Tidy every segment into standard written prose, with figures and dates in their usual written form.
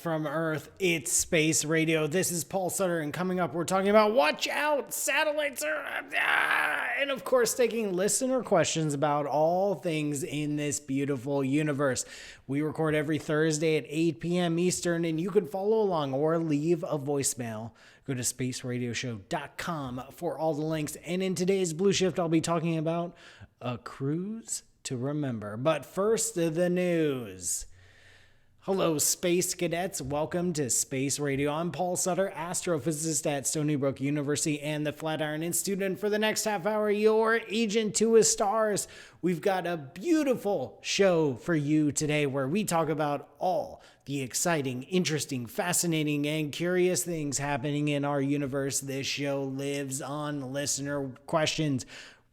from Earth. It's Space Radio. This is Paul Sutter, and coming up, we're talking about watch out, satellites are, and of course, taking listener questions about all things in this beautiful universe. We record every Thursday at 8 p.m. Eastern, and you can follow along or leave a voicemail. Go to spaceradioshow.com for all the links. And in today's Blue Shift, I'll be talking about a cruise to remember. But first, the news. Hello, Space Cadets. Welcome to Space Radio. I'm Paul Sutter, astrophysicist at Stony Brook University and the Flatiron Institute. And for the next half hour, your agent to a stars. We've got a beautiful show for you today where we talk about all the exciting, interesting, fascinating, and curious things happening in our universe. This show lives on listener questions.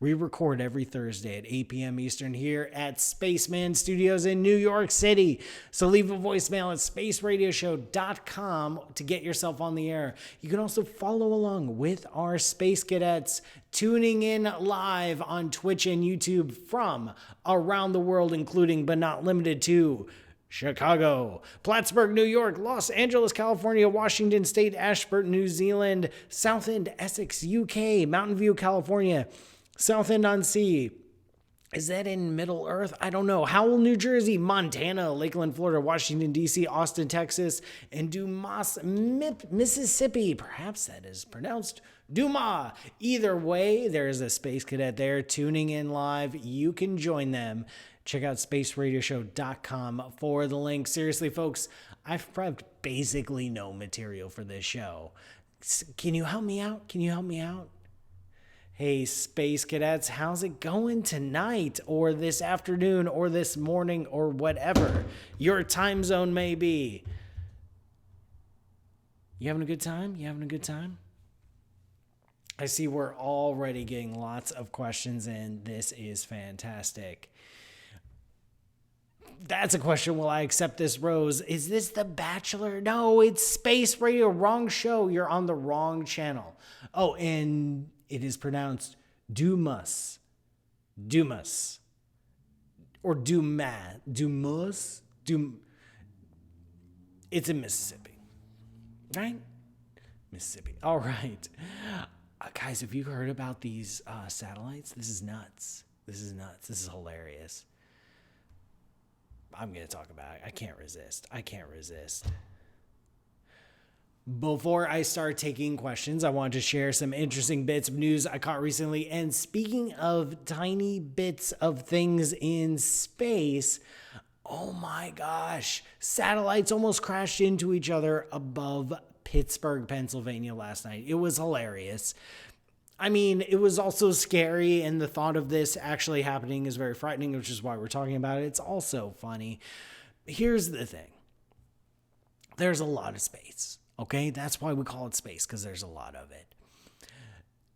We record every Thursday at 8 p.m. Eastern here at Spaceman Studios in New York City. So leave a voicemail at spaceradioshow.com to get yourself on the air. You can also follow along with our Space Cadets tuning in live on Twitch and YouTube from around the world, including but not limited to Chicago, Plattsburgh, New York, Los Angeles, California, Washington State, Ashburton, New Zealand, Southend, Essex, UK, Mountain View, California, Southend-on-Sea. Is that in Middle Earth? I don't know. Howell, New Jersey, Montana, Lakeland, Florida, Washington, D.C., Austin, Texas, and Dumas, Mississippi. Perhaps that is pronounced Dumas. Either way, there's a Space Cadet there tuning in live. You can join them. Check out spaceradioshow.com for the link. Seriously, folks, I've prepped basically no material for this show. Can you help me out? Hey, Space Cadets, how's it going tonight or this afternoon or this morning or whatever your time zone may be? You having a good time? I see we're already getting lots of questions in. This is fantastic. That's a question. Will I accept this rose? Is this The Bachelor? No, it's Space Radio. Wrong show. You're on the wrong channel. Oh, and it is pronounced Dumas. Or Dumas. It's in Mississippi. Right? Mississippi. All right. Guys, have you heard about these satellites? This is nuts. This is hilarious. I'm going to talk about it. I can't resist. Before I start taking questions, I want to share some interesting bits of news I caught recently. And speaking of tiny bits of things in space, oh my gosh, satellites almost crashed into each other above Pittsburgh, Pennsylvania last night. It was hilarious. I mean, it was also scary, and the thought of this actually happening is very frightening, which is why we're talking about it. It's also funny. Here's the thing. There's a lot of space. Okay, that's why we call it space, because there's a lot of it.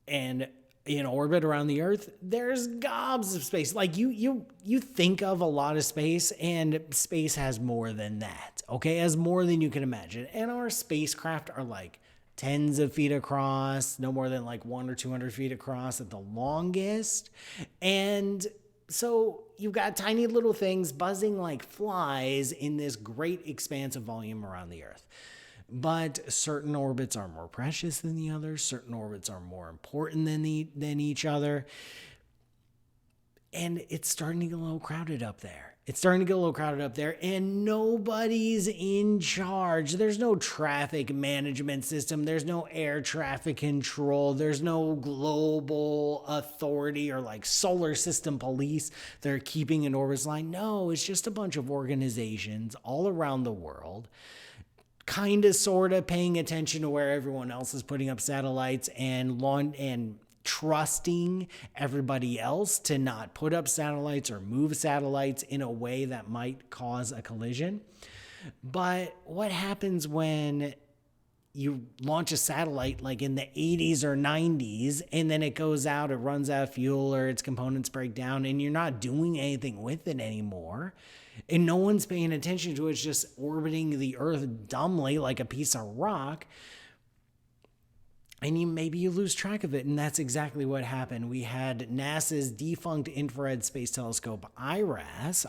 And in orbit around the Earth, there's gobs of space. Like you think of a lot of space, and space has more than that. Okay, has more than you can imagine. And our spacecraft are like tens of feet across, no more than like 100 or 200 feet across at the longest. And so you've got tiny little things buzzing like flies in this great expanse of volume around the Earth. But certain orbits are more precious than the others. Certain orbits are more important than each other. And it's starting to get a little crowded up there. And nobody's in charge. There's no traffic management system. There's no air traffic control. There's no global authority or like solar system police that are keeping an orbit line. No, it's just a bunch of organizations all around the world, kind of, sort of paying attention to where everyone else is putting up satellites and trusting everybody else to not put up satellites or move satellites in a way that might cause a collision. But what happens when you launch a satellite like in the 80s or 90s, and then it goes out, it runs out of fuel or its components break down, and you're not doing anything with it anymore? And no one's paying attention to it. It's just orbiting the Earth dumbly like a piece of rock. and maybe you lose track of it. And that's exactly what happened. We had NASA's defunct infrared space telescope, IRAS,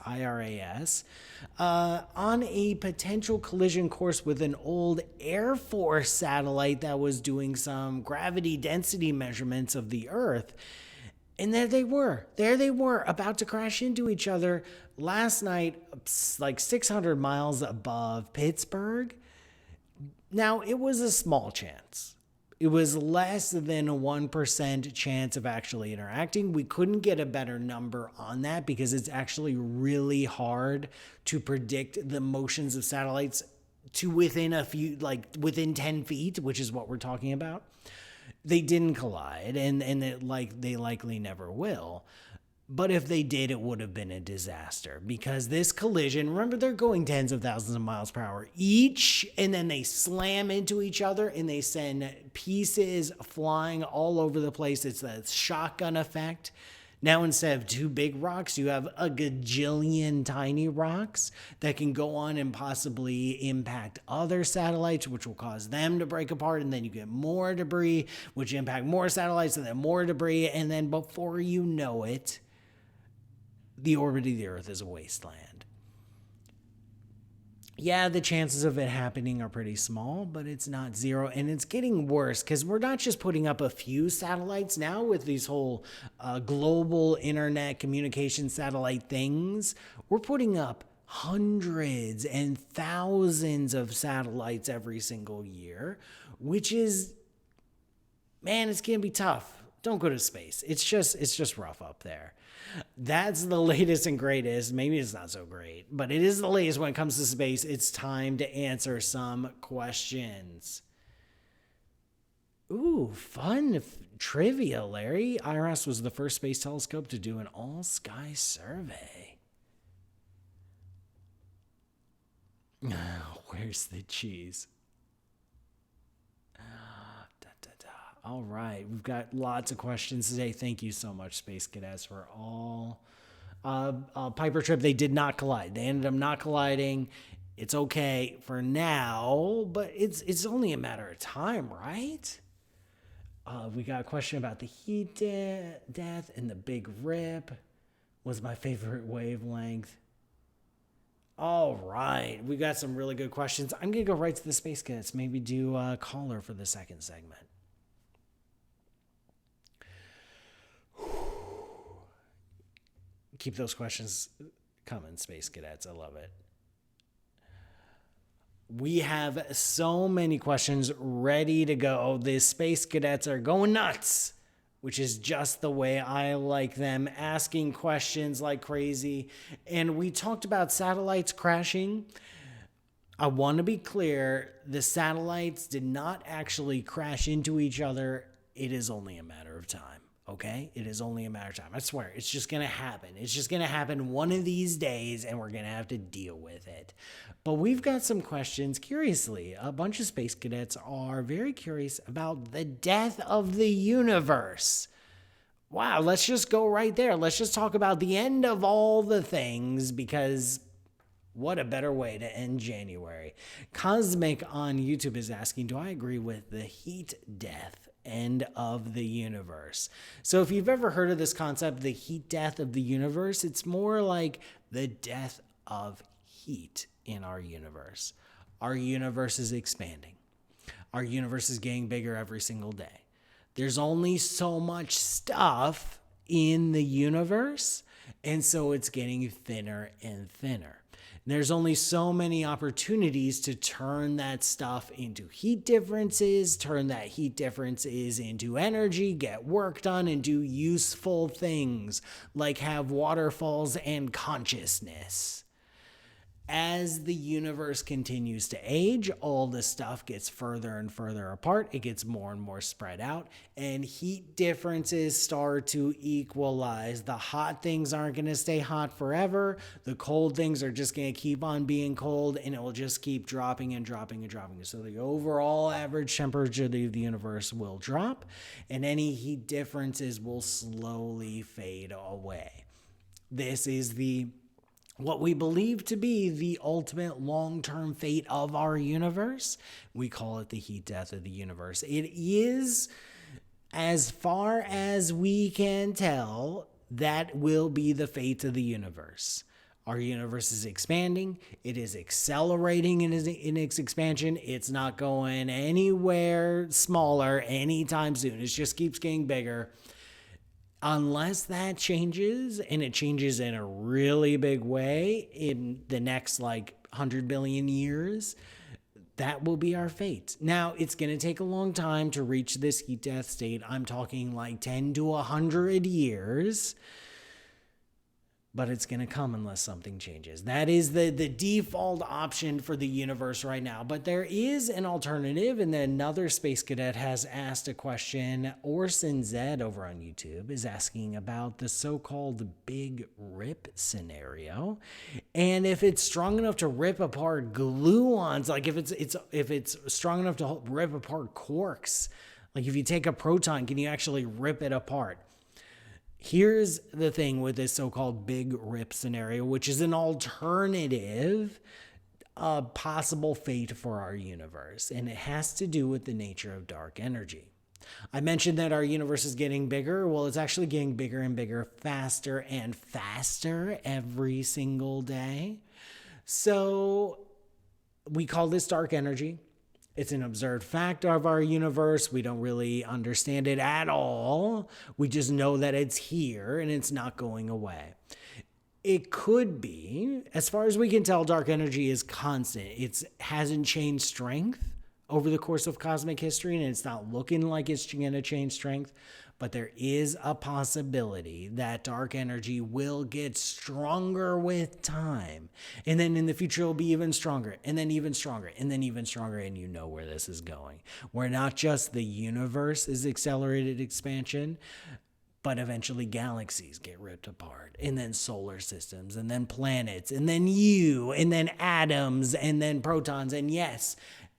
on a potential collision course with an old Air Force satellite that was doing some gravity density measurements of the Earth. And there they were, about to crash into each other last night, like 600 miles above Pittsburgh. Now, it was a small chance. It was less than a 1% chance of actually interacting. We couldn't get a better number on that because it's actually really hard to predict the motions of satellites to within within 10 feet, which is what we're talking about. They didn't collide, and they likely never will. But if they did, it would have been a disaster because this collision, remember, they're going tens of thousands of miles per hour each, and then they slam into each other and they send pieces flying all over the place. It's that shotgun effect. Now, instead of two big rocks, you have a gajillion tiny rocks that can go on and possibly impact other satellites, which will cause them to break apart. And then you get more debris, which impact more satellites, and then more debris. And then before you know it, the orbit of the Earth is a wasteland. Yeah, the chances of it happening are pretty small, but it's not zero. And it's getting worse because we're not just putting up a few satellites now with these whole global internet communication satellite things. We're putting up hundreds and thousands of satellites every single year, which is, man, it's going to be tough. Don't go to space. It's just rough up there. That's the latest and greatest. Maybe it's not so great, but it is the latest when it comes to space. It's time to answer some questions. Ooh, fun trivia, Larry. IRAS was the first space telescope to do an all-sky survey. Where's the cheese? All right, we've got lots of questions today. Thank you so much, Space Cadets, for all. Piper Trip, they did not collide. They ended up not colliding. It's okay for now, but it's only a matter of time, right? We got a question about the heat death and the big rip. Was my favorite wavelength. All right, we got some really good questions. I'm going to go right to the Space Cadets. Maybe do a caller for the second segment. Keep those questions coming, Space Cadets. I love it. We have so many questions ready to go. The Space Cadets are going nuts, which is just the way I like them, asking questions like crazy. And we talked about satellites crashing. I want to be clear, the satellites did not actually crash into each other. It is only a matter of time. Okay? It is only a matter of time. I swear, it's just going to happen. It's just going to happen one of these days, and we're going to have to deal with it. But we've got some questions. Curiously, a bunch of Space Cadets are very curious about the death of the universe. Wow, let's just go right there. Let's just talk about the end of all the things, because what a better way to end January. Cosmic on YouTube is asking, do I agree with the heat death end of the universe? So if you've ever heard of this concept, the heat death of the universe, it's more like the death of heat in our universe. Our universe is expanding. Our universe is getting bigger every single day. There's only so much stuff in the universe, and so it's getting thinner and thinner. There's only so many opportunities to turn that stuff into heat differences, turn that heat differences into energy, get work done, and do useful things like have waterfalls and consciousness. As the universe continues to age, all this stuff gets further and further apart. It gets more and more spread out, and heat differences start to equalize. The hot things aren't going to stay hot forever. The cold things are just going to keep on being cold, and it will just keep dropping and dropping and dropping. So the overall average temperature of the universe will drop, and any heat differences will slowly fade away. This is the what we believe to be the ultimate long-term fate of our universe. We call it the heat death of the universe. It is, as far as we can tell, that will be the fate of the universe. Our universe is expanding. It is accelerating in its expansion. It's not going anywhere smaller anytime soon. It just keeps getting bigger. Unless that changes, and it changes in a really big way in the next 100 billion years, that will be our fate. Now, it's going to take a long time to reach this heat death state. I'm talking 10 to 100 years. But it's going to come unless something changes. That is the default option for the universe right now. But there is an alternative, and then another space cadet has asked a question. Orson Zed over on YouTube is asking about the so-called Big Rip scenario, and if it's strong enough to rip apart gluons, if it's strong enough to rip apart quarks, if you take a proton, can you actually rip it apart? Here's the thing with this so-called Big Rip scenario, which is an alternative possible fate for our universe, and it has to do with the nature of dark energy. I mentioned that our universe is getting bigger. Well, it's actually getting bigger and bigger, faster and faster every single day. So we call this dark energy. It's an observed fact of our universe. We don't really understand it at all. We just know that it's here and it's not going away. It could be, as far as we can tell, dark energy is constant. It hasn't changed strength over the course of cosmic history, and it's not looking like it's going to change strength. But there is a possibility that dark energy will get stronger with time. And then in the future, it'll be even stronger, and then even stronger, and then even stronger. And you know where this is going. Where not just the universe is accelerated expansion, but eventually galaxies get ripped apart, and then solar systems, and then planets, and then you, and then atoms, and then protons. And yes,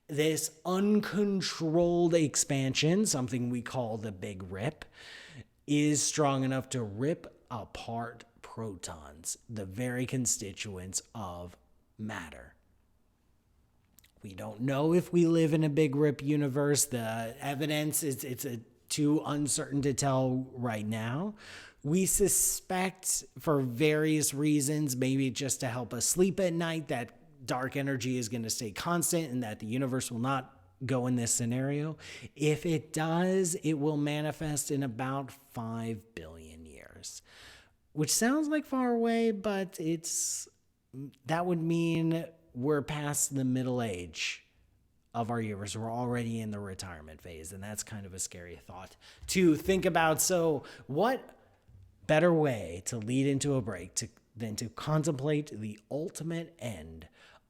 this uncontrolled expansion, something we call the Big Rip, is strong enough to rip apart protons, the very constituents of matter. We don't know if we live in a Big Rip universe. The evidence is too uncertain to tell right now. We suspect, for various reasons, maybe just to help us sleep at night, that dark energy is going to stay constant and that the universe will not go in this scenario. If it does, it will manifest in about 5 billion years, which sounds like far away, but that would mean we're past the middle age of our universe. We're already in the retirement phase, and that's kind of a scary thought to think about. So what better way to lead into a break than to contemplate the ultimate end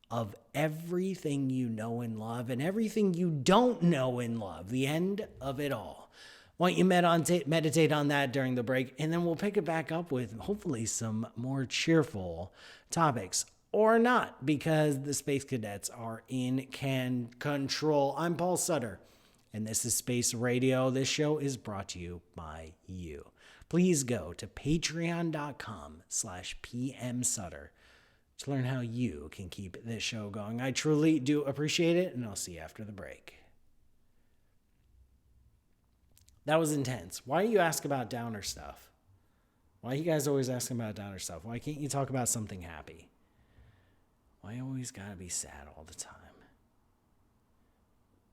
of everything you know and love and everything you don't know and love, the end of it all. Why don't you meditate on that during the break, and then we'll pick it back up with hopefully some more cheerful topics, or not, because the Space Cadets are in control. I'm Paul Sutter, and this is Space Radio. This show is brought to you by you. Please go to patreon.com/PMSutter to learn how you can keep this show going. I truly do appreciate it, and I'll see you after the break. That was intense. Why do you ask about downer stuff? Why are you guys always asking about downer stuff? Why can't you talk about something happy? Why always gotta be sad all the time?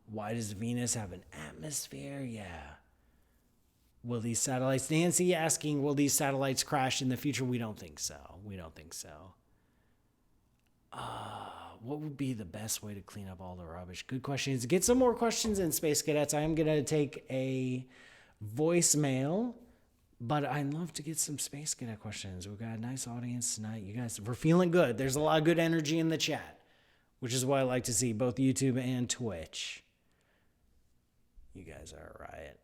Why does Venus have an atmosphere? Yeah. Will these satellites, Nancy asking, will these satellites crash in the future? We don't think so. What would be the best way to clean up all the rubbish? Good questions. Get some more questions in, Space Cadets. I am going to take a voicemail, but I'd love to get some Space Cadet questions. We've got a nice audience tonight. You guys, we're feeling good. There's a lot of good energy in the chat, which is what I like to see, both YouTube and Twitch. You guys are a riot.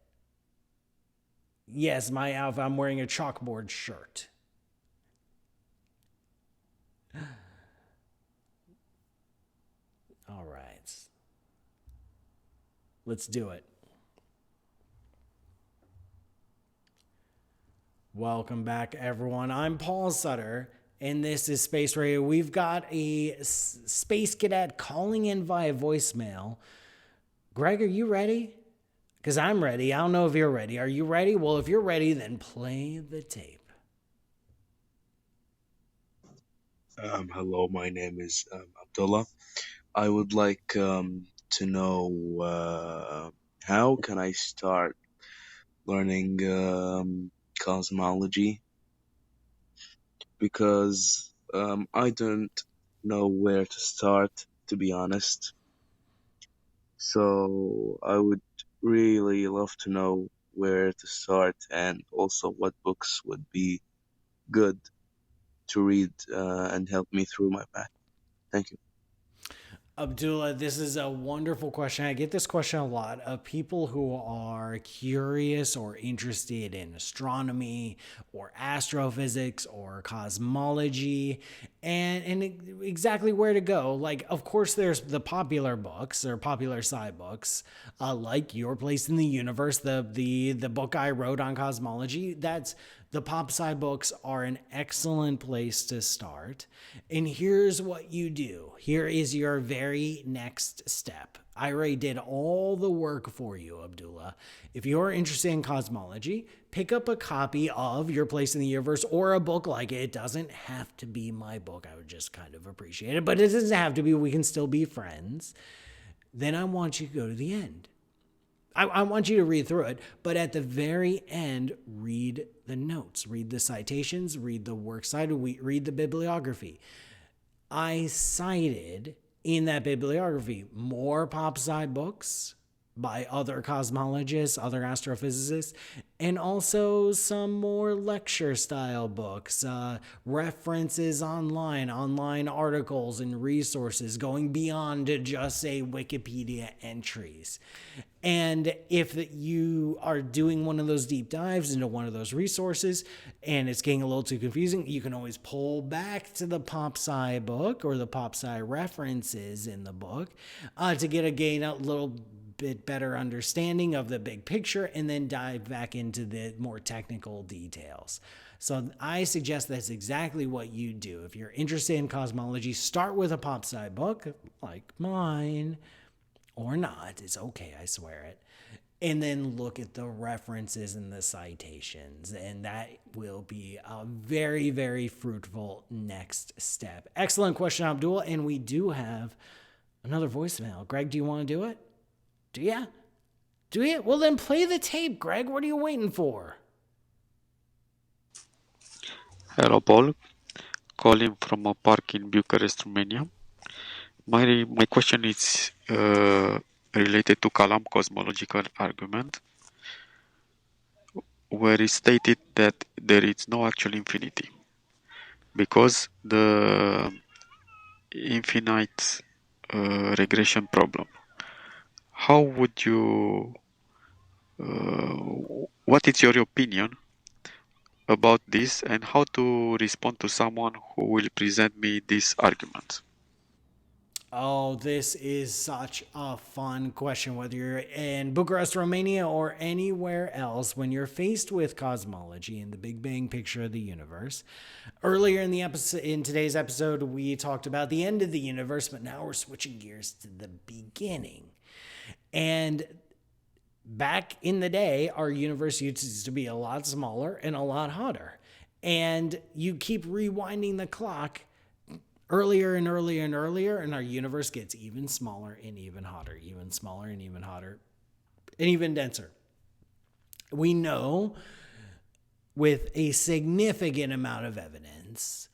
Yes, my outfit, I'm wearing a chalkboard shirt. All right. Let's do it. Welcome back, everyone. I'm Paul Sutter, and this is Space Radio. We've got a space cadet calling in via voicemail. Greg, are you ready? Because I'm ready. I don't know if you're ready. Are you ready? Well, if you're ready, then play the tape. Hello, my name is Abdullah. I would like to know how can I start learning cosmology because I don't know where to start, to be honest. So I would really love to know where to start and also what books would be good to read and help me through my path. Thank you. Abdullah, this is a wonderful question. I get this question a lot of people who are curious or interested in astronomy or astrophysics or cosmology and exactly where to go. Like, of course, there's the popular books or popular sci books, like Your Place in the Universe, the book I wrote on cosmology. That's the pop sci books are an excellent place to start. And here's what you do. Here is your very next step. I already did all the work for you, Abdullah. If you're interested in cosmology, pick up a copy of Your Place in the Universe or a book like it. It doesn't have to be my book. I would just kind of appreciate it, but it doesn't have to be. We can still be friends. Then I want you to go to the end. I want you to read through it, but at the very end, read the notes, read the citations, read the works cited, read the bibliography. I cited in that bibliography more pop sci books by other cosmologists, other astrophysicists, and also some more lecture style books, references online articles and resources going beyond just say Wikipedia entries. And if you are doing one of those deep dives into one of those resources and it's getting a little too confusing, you can always pull back to the pop sci book or the pop sci references in the book to gain a little bit better understanding of the big picture and then dive back into the more technical details. So I suggest that's exactly what you do. If you're interested in cosmology, start with a pop sci book like mine or not. It's okay, I swear it. And then look at the references and the citations. And that will be a very, very fruitful next step. Excellent question, Abdul. And we do have another voicemail. Greg, do you want to do it? Do ya? Do you? Well, then play the tape, Greg. What are you waiting for? Hello, Paul. Calling from a park in Bucharest, Romania. My question is related to Kalam cosmological argument, where it stated that there is no actual infinity because the infinite regression problem. How would you? What is your opinion about this, and how to respond to someone who will present me this argument? Oh, this is such a fun question. Whether you're in Bucharest, Romania, or anywhere else, when you're faced with cosmology and the Big Bang picture of the universe. Earlier in the episode, in today's episode, we talked about the end of the universe, but now we're switching gears to the beginning. And back in the day, our universe used to be a lot smaller and a lot hotter. And you keep rewinding the clock earlier and earlier and earlier, and our universe gets even smaller and even hotter, even smaller and even hotter, and even denser. We know with a significant amount of evidence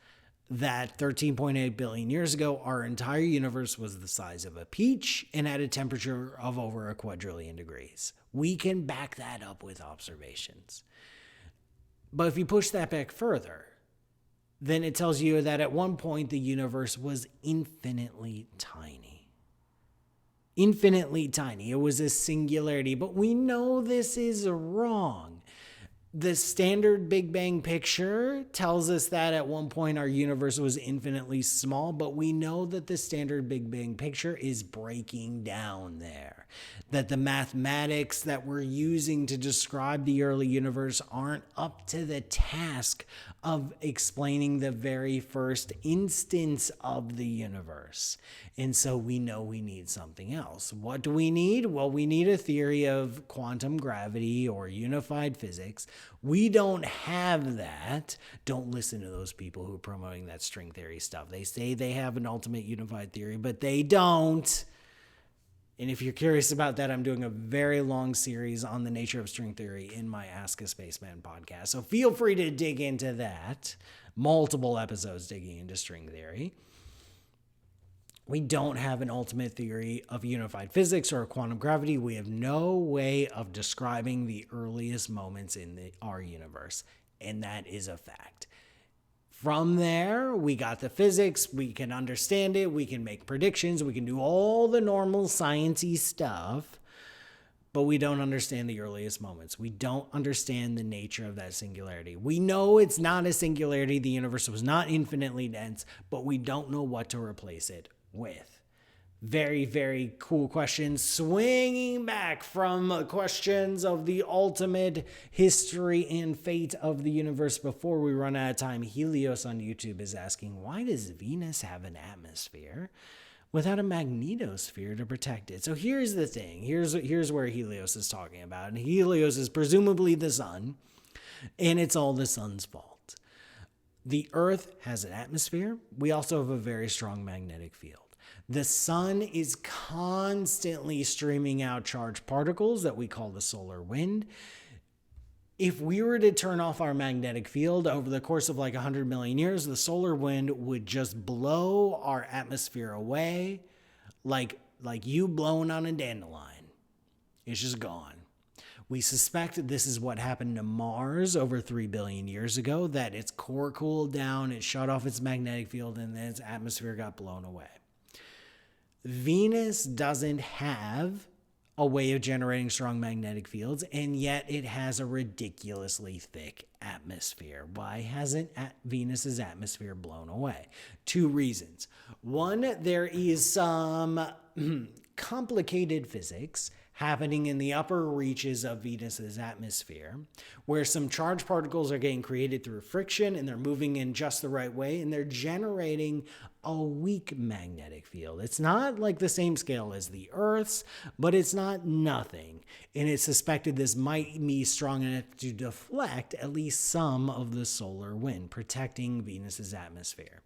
that 13.8 billion years ago, our entire universe was the size of a peach and at a temperature of over a quadrillion degrees. We can back that up with observations. But if you push that back further, then it tells you that at one point the universe was infinitely tiny. Infinitely tiny. It was a singularity, but we know this is wrong. The standard Big Bang picture tells us that at one point our universe was infinitely small, but we know that the standard Big Bang picture is breaking down there. That the mathematics that we're using to describe the early universe aren't up to the task of explaining the very first instance of the universe. And so we know we need something else. What do we need? Well, we need a theory of quantum gravity or unified physics. We don't have that. Don't listen to those people who are promoting that string theory stuff. They say they have an ultimate unified theory, but they don't. And if you're curious about that, I'm doing a very long series on the nature of string theory in my Ask a Spaceman podcast. So feel free to dig into that. Multiple episodes digging into string theory. We don't have an ultimate theory of unified physics or quantum gravity. We have no way of describing the earliest moments in our universe. And that is a fact. From there, we got the physics, we can understand it, we can make predictions, we can do all the normal sciencey stuff, but we don't understand the earliest moments. We don't understand the nature of that singularity. We know it's not a singularity, the universe was not infinitely dense, but we don't know what to replace it with. Very, very cool questions. Swinging back from questions of the ultimate history and fate of the universe before we run out of time, Helios on YouTube is asking, why does Venus have an atmosphere without a magnetosphere to protect it? So here's the thing. Here's where Helios is talking about. And Helios is presumably the sun, and it's all the sun's fault. The Earth has an atmosphere. We also have a very strong magnetic field. The sun is constantly streaming out charged particles that we call the solar wind. If we were to turn off our magnetic field over the course of like 100 million years, the solar wind would just blow our atmosphere away like you blowing on a dandelion. It's just gone. We suspect that this is what happened to Mars over 3 billion years ago, that its core cooled down, it shut off its magnetic field, and then its atmosphere got blown away. Venus doesn't have a way of generating strong magnetic fields, and yet it has a ridiculously thick atmosphere. Why hasn't Venus's atmosphere blown away? 2 reasons. One, there is some complicated physics happening in the upper reaches of Venus's atmosphere, where some charged particles are getting created through friction, and they're moving in just the right way, and they're generating a weak magnetic field. It's not like the same scale as the Earth's, but it's not nothing. And it's suspected this might be strong enough to deflect at least some of the solar wind, protecting Venus's atmosphere.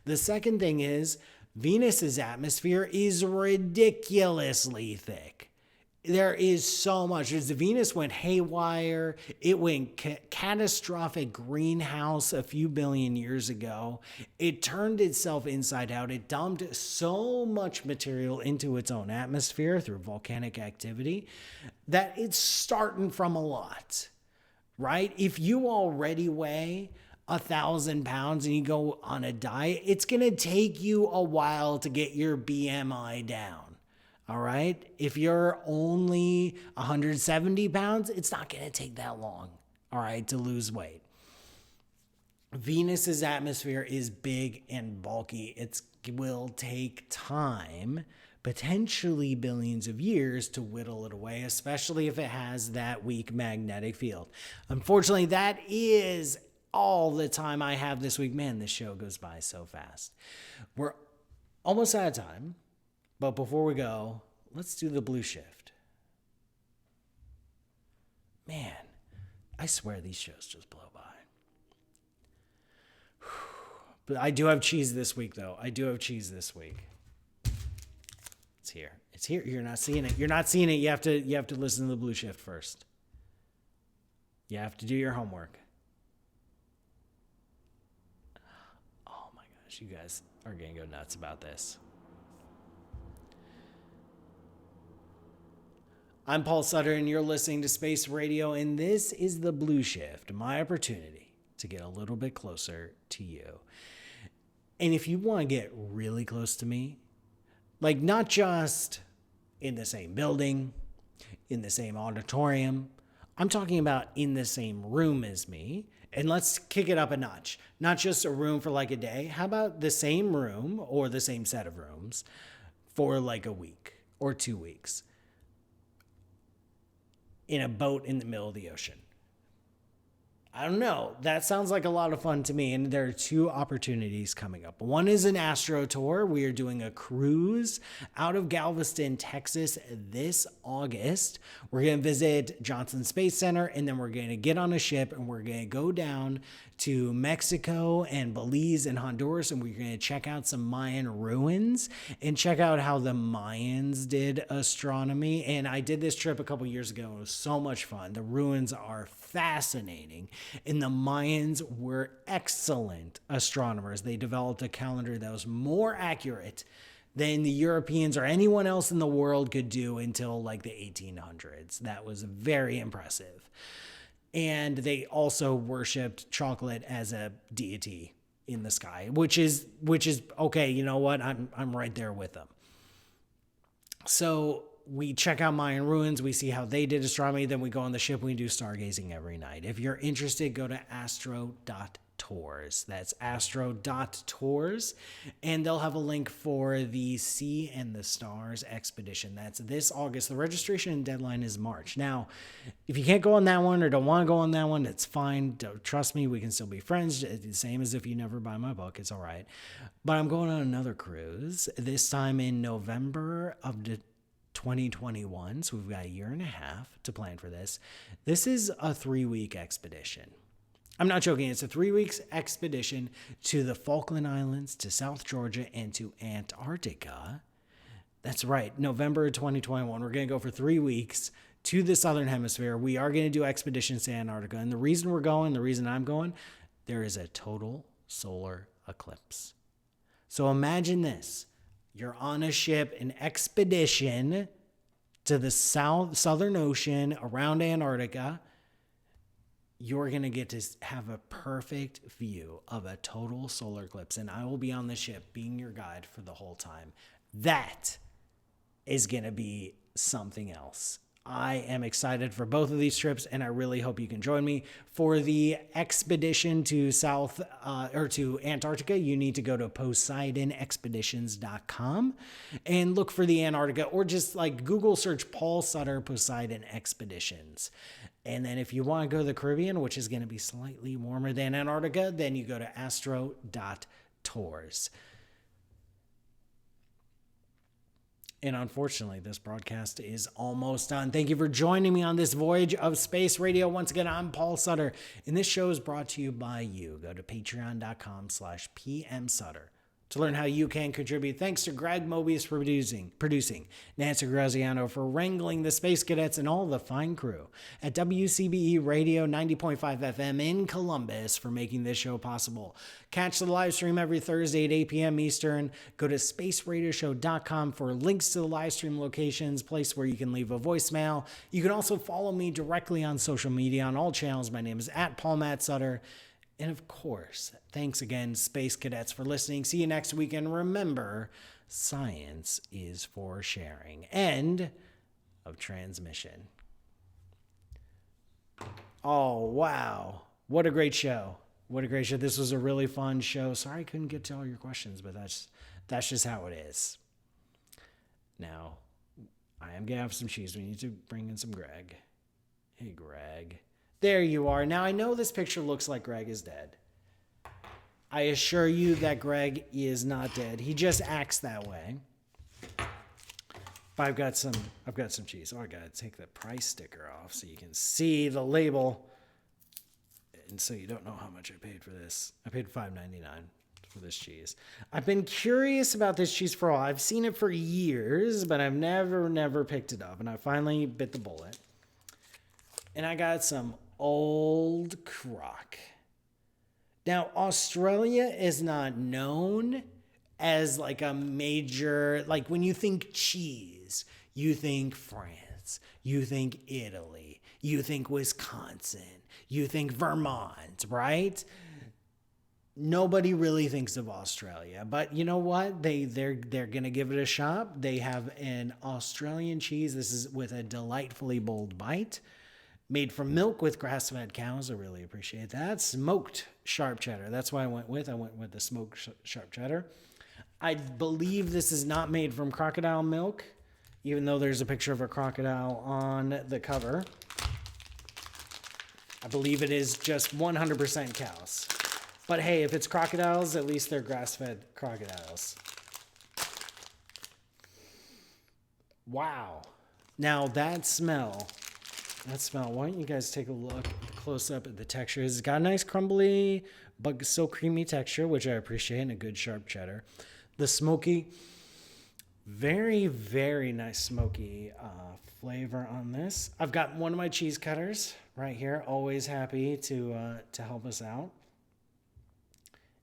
The second thing is, Venus's atmosphere is ridiculously thick. There is so much. As Venus went haywire, it went catastrophic greenhouse a few billion years ago. It turned itself inside out. It dumped so much material into its own atmosphere through volcanic activity that it's starting from a lot, right? If you already weigh 1,000 pounds and you go on a diet, it's going to take you a while to get your BMI down. All right. If you're only 170 pounds, it's not going to take that long. All right. To lose weight. Venus's atmosphere is big and bulky. It will take time, potentially billions of years, to whittle it away, especially if it has that weak magnetic field. Unfortunately, that is all the time I have this week. Man, this show goes by so fast. We're almost out of time. But before we go, let's do the blue shift. Man, I swear these shows just blow by. But I do have cheese this week, though. I do have cheese this week. It's here. It's here. You're not seeing it. You're not seeing it. You have to listen to the blue shift first. You have to do your homework. Oh my gosh, you guys are going to go nuts about this. I'm Paul Sutter, and you're listening to Space Radio, and this is the Blue Shift, my opportunity to get a little bit closer to you. And if you want to get really close to me, like not just in the same building, in the same auditorium, I'm talking about in the same room as me. And let's kick it up a notch. Not just a room for like a day. How about the same room or the same set of rooms for like a week or 2 weeks in a boat in the middle of the ocean? I don't know. That sounds like a lot of fun to me. And there are 2 opportunities coming up. One is an Astro Tour. We are doing a cruise out of Galveston, Texas this August. We're going to visit Johnson Space Center, and then we're going to get on a ship and we're going to go down to Mexico and Belize and Honduras, and we're going to check out some Mayan ruins and check out how the Mayans did astronomy. And I did this trip a couple years ago. It was so much fun. The ruins are fascinating, and the Mayans were excellent astronomers. They developed a calendar that was more accurate than the Europeans or anyone else in the world could do until like the 1800s. That was very impressive. And they also worshipped chocolate as a deity in the sky, which is okay. You know what? I'm right there with them. So we check out Mayan ruins. We see how they did astronomy. Then we go on the ship. We do stargazing every night. If you're interested, go to astro.tours. That's astro.tours. And they'll have a link for the Sea and the Stars expedition. That's this August. The registration deadline is March. Now, if you can't go on that one or don't want to go on that one, that's fine. Trust me, we can still be friends. The same as if you never buy my book. It's all right. But I'm going on another cruise, this time in November of 2021. So we've got a year and a half to plan for this. This is a 3-week expedition. I'm not joking. It's a 3 weeks expedition to the Falkland Islands, to South Georgia, and to Antarctica. That's right. November 2021. We're going to go for 3 weeks to the Southern Hemisphere. We are going to do expeditions to Antarctica. And the reason we're going, the reason I'm going, there is a total solar eclipse. So imagine this. You're on a ship, an expedition to the Southern Ocean around Antarctica. You're going to get to have a perfect view of a total solar eclipse, and I will be on the ship being your guide for the whole time. That is going to be something else. I am excited for both of these trips, and I really hope you can join me. For the expedition to to Antarctica, you need to go to PoseidonExpeditions.com and look for the Antarctica, or just like Google search Paul Sutter Poseidon Expeditions. And then if you want to go to the Caribbean, which is going to be slightly warmer than Antarctica, then you go to astro.tours. And unfortunately, this broadcast is almost done. Thank you for joining me on this voyage of space radio. Once again, I'm Paul Sutter, and this show is brought to you by you. Go to patreon.com/PMSutter to learn how you can contribute. Thanks to Greg Moebius for producing, Nancy Graziano for wrangling the space cadets, and all the fine crew at WCBE Radio 90.5 FM in Columbus for making this show possible. Catch the live stream every Thursday at 8 p.m. Eastern. Go to spaceradioshow.com for links to the live stream locations, place where you can leave a voicemail. You can also follow me directly on social media on all channels. My name is @PaulMattSutter. And of course, thanks again, Space Cadets, for listening. See you next week. And remember, science is for sharing. End of transmission. Oh, wow. What a great show. What a great show. This was a really fun show. Sorry I couldn't get to all your questions, but that's just how it is. Now, I am going to have some cheese. We need to bring in some Greg. Hey, Greg. There you are. Now, I know this picture looks like Greg is dead. I assure you that Greg is not dead. He just acts that way. But I've got some cheese. Oh, I got to take the price sticker off so you can see the label. And so you don't know how much I paid for this. I paid $5.99 for this cheese. I've been curious about this cheese for a while. I've seen it for years, but I've never picked it up. And I finally bit the bullet. And I got some Old Crock. Now, Australia is not known as like a major, like when you think cheese, you think France, you think Italy, you think Wisconsin, you think Vermont, right? Nobody really thinks of Australia, but you know what? They're gonna give it a shot. They have an Australian cheese. This is with a delightfully bold bite. Made from milk with grass-fed cows. I really appreciate that. Smoked sharp cheddar. That's what I went with. I went with the smoked sharp cheddar. I believe this is not made from crocodile milk, even though there's a picture of a crocodile on the cover. I believe it is just 100% cows. But hey, if it's crocodiles, at least they're grass-fed crocodiles. Wow. Now that smell, why don't you guys take a look close up at the texture. It's got a nice crumbly, but still creamy texture, which I appreciate, and a good sharp cheddar. The smoky, very, very nice smoky flavor on this. I've got one of my cheese cutters right here, always happy to help us out.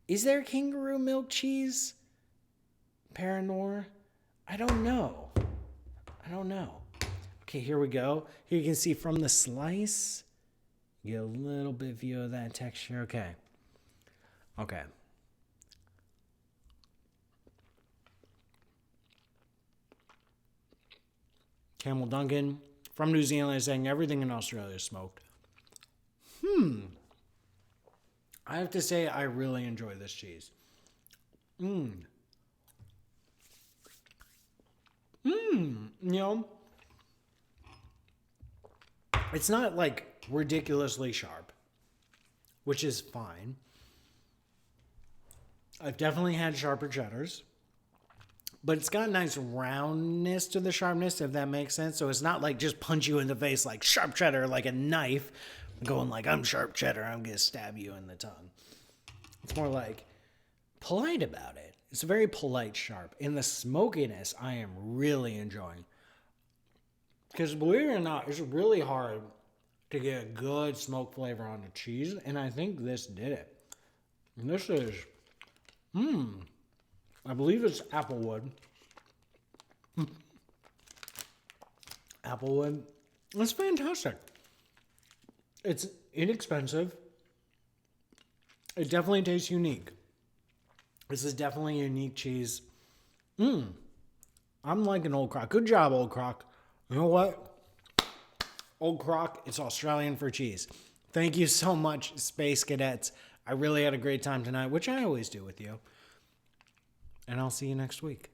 Is there kangaroo milk cheese? Paranor? I don't know. Okay, here we go. Here you can see from the slice, you get a little bit view of that texture. Okay. Camel Duncan from New Zealand is saying everything in Australia is smoked. I have to say I really enjoy this cheese. You know, it's not like ridiculously sharp, which is fine. I've definitely had sharper cheddars, but it's got a nice roundness to the sharpness, if that makes sense. So it's not like just punch you in the face like sharp cheddar, like a knife, going like, I'm sharp cheddar, I'm going to stab you in the tongue. It's more like polite about it. It's very polite sharp. In the smokiness, I am really enjoying. Because believe it or not, it's really hard to get a good smoke flavor on the cheese, and I think this did it. And this is, I believe it's applewood. Applewood. It's fantastic. It's inexpensive. It definitely tastes unique. This is definitely a unique cheese. I'm liking Old Croc. Good job, Old Croc. You know what? Old Croc, it's Australian for cheese. Thank you so much, Space Cadets. I really had a great time tonight, which I always do with you. And I'll see you next week.